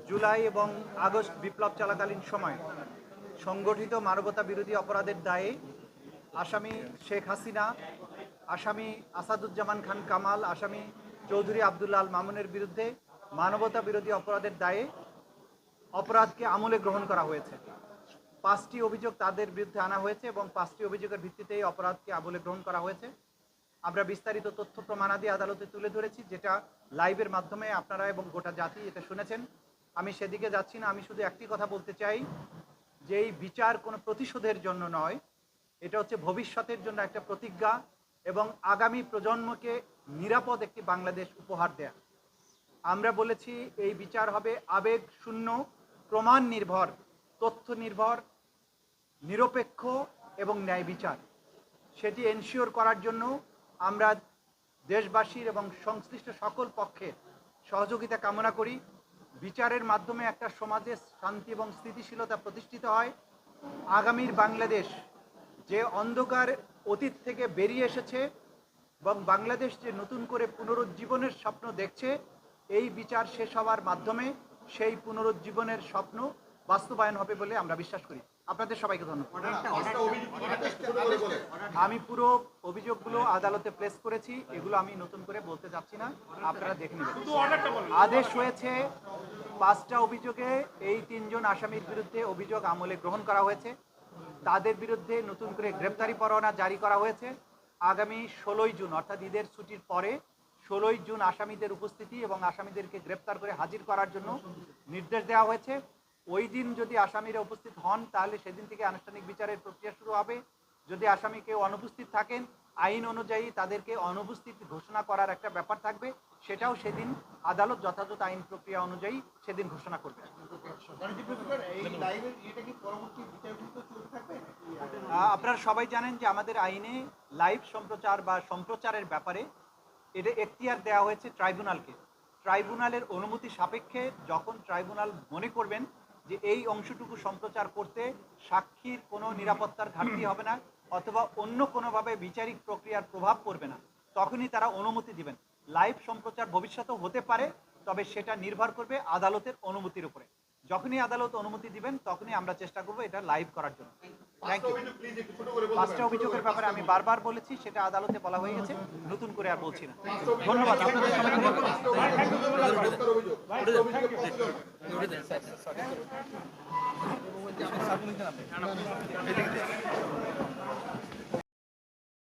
জুলাই এবং আগস্ট বিপ্লব চলাকালীন সময় সংগঠিত মানবতা বিরোধী অপরাধের দায়ে আসামি শেখ হাসিনা, আসামি আসাদুজ্জামান খান কামাল, আসামি চৌধুরী আবদুল্লাহ আল মামুনের বিরুদ্ধে মানবতা বিরোধী অপরাধের দায়ে অপরাধকে আমলে গ্রহণ করা হয়েছে। 5টি অভিযোগ তাদের বিরুদ্ধে আনা হয়েছে এবং 5টি অভিযোগের ভিত্তিতে এই অপরাধকে আমলে গ্রহণ করা হয়েছে। আমরা বিস্তারিত তথ্য প্রমাণাদি আদালতে তুলে ধরেছি, যেটা লাইভের মাধ্যমে আপনারা এবং গোটা জাতি এটা শুনেছেন। আমি সেদিকে যাচ্ছি না। আমি শুধু একটি কথা বলতে চাই যে এই বিচার কোনো প্রতিশোধের জন্য নয়, এটা হচ্ছে ভবিষ্যতের জন্য একটা প্রতিজ্ঞা এবং আগামী প্রজন্মকে নিরাপদ একটি বাংলাদেশ উপহার দেয়া। আমরা বলেছি এই বিচার হবে আবেগ শূন্য, প্রমাণ নির্ভর, তথ্য নির্ভর, নিরপেক্ষ এবং ন্যায় বিচার। সেটি এনশিওর করার জন্য আমরা দেশবাসীর এবং সংশ্লিষ্ট সকল পক্ষের সহযোগিতা কামনা করি। বিচারের মাধ্যমে একটা সমাজে শান্তি এবং স্থিতিশীলতা প্রতিষ্ঠিত হয়। আগামীর বাংলাদেশ যে অন্ধকার অতীত থেকে বেরিয়ে এসেছে এবং বাংলাদেশ যে নতুন করে পুনরুজ্জীবনের স্বপ্ন দেখছে, এই বিচার শেষ হওয়ার মাধ্যমে সেই পুনরুজ্জীবনের স্বপ্ন বাস্তবায়ন হবে বলে আমরা বিশ্বাস করি। আপনাদের সবাইকে ধন্যবাদ। আমি পুরো অভিযোগগুলো আদালতে প্লেস করেছি, এগুলো আমি নতুন করে বলতে যাচ্ছি না, আপনারা দেখে নেবেন। আদেশ হয়েছে 5টা অভিযোগে এই 3 জন আসামির বিরুদ্ধে অভিযোগ আমলে গ্রহণ করা হয়েছে। তাদের বিরুদ্ধে নতুন করে গ্রেপ্তারি পরোয়ানা জারি করা হয়েছে। আগামী 16ই জুন অর্থাৎ ঈদের ছুটির পরে 16ই জুন আসামিদের উপস্থিতি এবং আসামিদেরকে গ্রেপ্তার করে হাজির করার জন্য নির্দেশ দেওয়া হয়েছে। ওই দিন যদি আসামিরা উপস্থিত হন তাহলে সেদিন থেকে আনুষ্ঠানিক বিচারের প্রক্রিয়া শুরু হবে। যদি আসামি কেউ অনুপস্থিত থাকেন, আইন অনুযায়ী তাদেরকে অনুপস্থিত ঘোষণা করার একটা ব্যাপার থাকবে, সেটাও সেদিন আদালত যথাযথ আইন প্রক্রিয়া অনুযায়ী সেদিন ঘোষণা করবে। আপনারা সবাই জানেন যে আমাদের আইনে লাইভ সম্প্রচার বা সম্প্রচারের ব্যাপারে এটা এখতিয়ার দেওয়া হয়েছে ট্রাইব্যুনালকে। ট্রাইব্যুনালের অনুমতি সাপেক্ষে যখন ট্রাইব্যুনাল মনে করবেন যে এই অংশটুকু সম্প্রচার করতে সাক্ষীর কোনো নিরাপত্তার ঘাটতি হবে না অথবা অন্য কোনোভাবে বিচারিক প্রক্রিয়ার প্রভাব পড়বে না, তখনই তারা অনুমতি দিবেন। লাইভ সম্প্রচার ভবিষ্যতেও হতে পারে, তবে সেটা নির্ভর করবে আদালতের অনুমতির উপরে। যখনই আদালত অনুমতি দিবেন তখনই আমরা চেষ্টা করব এটা লাইভ করার জন্য। Thank you. 5টা অভিযোগের ব্যাপারে আমি বারবার বলেছি, সেটা আদালতে বলা হয়ে গেছে, নতুন করে আর বলছি না। ধন্যবাদ আপনাদের সবাইকে।